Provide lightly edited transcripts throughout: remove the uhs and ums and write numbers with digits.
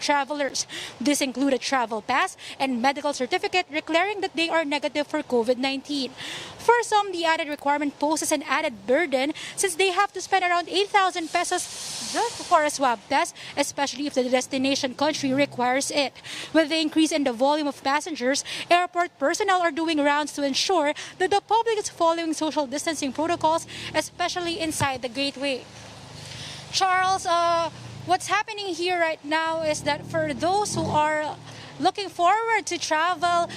travelers. This include a travel pass and medical certificate declaring that they are negative for COVID-19. For some, the added requirement poses an added burden since they have to spend around 8,000 pesos just for a swab test, especially if the destination country requires it. With the increase in the volume of passengers, airport personnel are doing rounds to ensure that the public is following social distancing protocols, especially inside the gateway. Charles, what's happening here right now is that for those who are looking forward to travel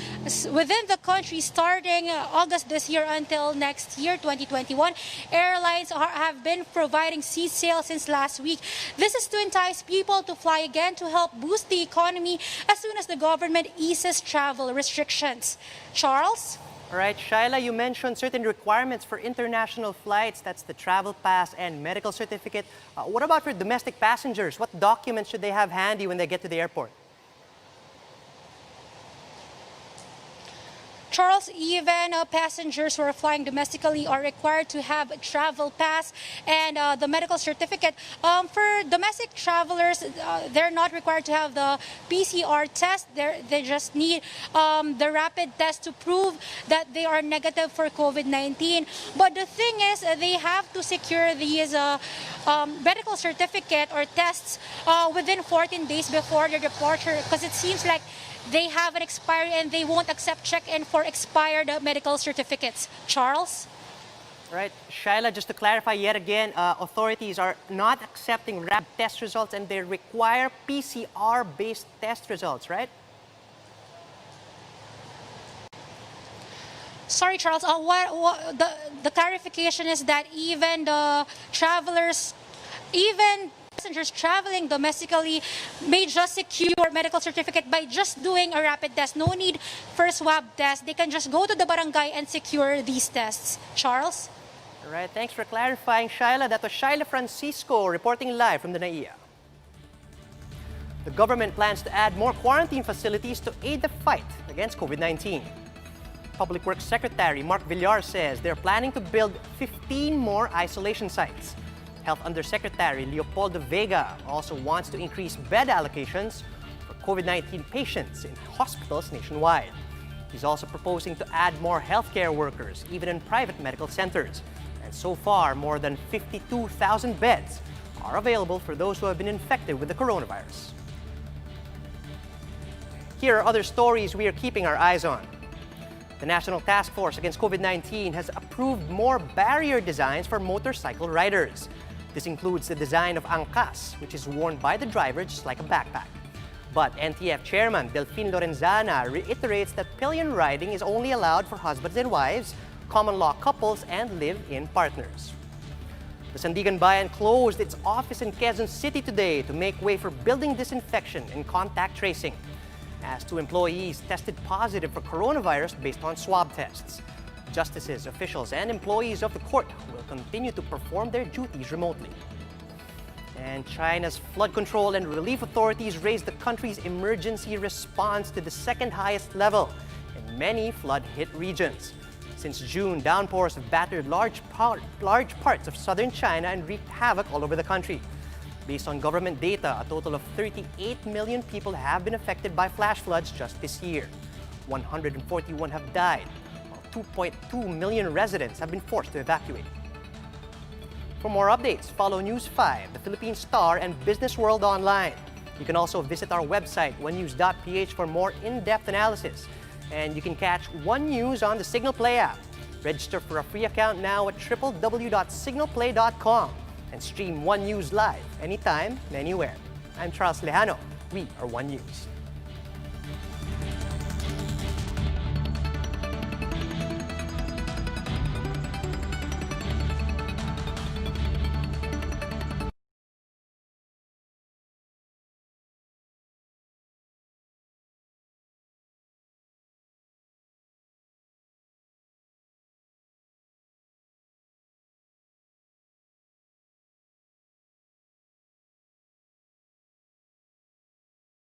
within the country starting August this year until next year, 2021, airlines have been providing seat sales since last week. This is to entice people to fly again to help boost the economy as soon as the government eases travel restrictions. Charles? All right, Shaila, you mentioned certain requirements for international flights. That's the travel pass and medical certificate. What about for domestic passengers? What documents should they have handy when they get to the airport? Charles, even passengers who are flying domestically are required to have a travel pass and the medical certificate. For domestic travelers, they're not required to have the PCR test. They just need the rapid test to prove that they are negative for COVID-19. But the thing is, they have to secure these medical certificate or tests within 14 days before their departure, because it seems like they have an expiry and they won't accept check-in for expired medical certificates. Charles? Right, Shaila, just to clarify yet again, authorities are not accepting rapid test results and they require PCR-based test results, right? Sorry, Charles. The clarification is that even the travelers, even passengers traveling domestically may just secure medical certificate by just doing a rapid test. No need for a swab test. They can just go to the barangay and secure these tests. Charles? All right, thanks for clarifying, Shaila. That was Shaila Francisco reporting live from the NAIA. The government plans to add more quarantine facilities to aid the fight against COVID-19. Public Works Secretary Mark Villar says they're planning to build 15 more isolation sites. Health Undersecretary Leopoldo Vega also wants to increase bed allocations for COVID-19 patients in hospitals nationwide. He's also proposing to add more healthcare workers, even in private medical centers. And so far, more than 52,000 beds are available for those who have been infected with the coronavirus. Here are other stories we are keeping our eyes on. The National Task Force Against COVID-19 has approved more barrier designs for motorcycle riders. This includes the design of angkas, which is worn by the driver just like a backpack. But NTF Chairman Delphine Lorenzana reiterates that pillion riding is only allowed for husbands and wives, common law couples, and live-in partners. The Sandiganbayan closed its office in Quezon City today to make way for building disinfection and contact tracing, as 2 employees tested positive for coronavirus based on swab tests. Justices, officials, and employees of the court will continue to perform their duties remotely. And China's flood control and relief authorities raised the country's emergency response to the second highest level in many flood-hit regions. Since June, downpours have battered large parts of southern China and wreaked havoc all over the country. Based on government data, a total of 38 million people have been affected by flash floods just this year. 141 have died. 2.2 million residents have been forced to evacuate. For more updates, follow News 5, the Philippine Star, and Business World online. You can also visit our website, onenews.ph, for more in-depth analysis. And you can catch One News on the Signal Play app. Register for a free account now at www.signalplay.com and stream One News live anytime, anywhere. I'm Charles Lejano. We are One News.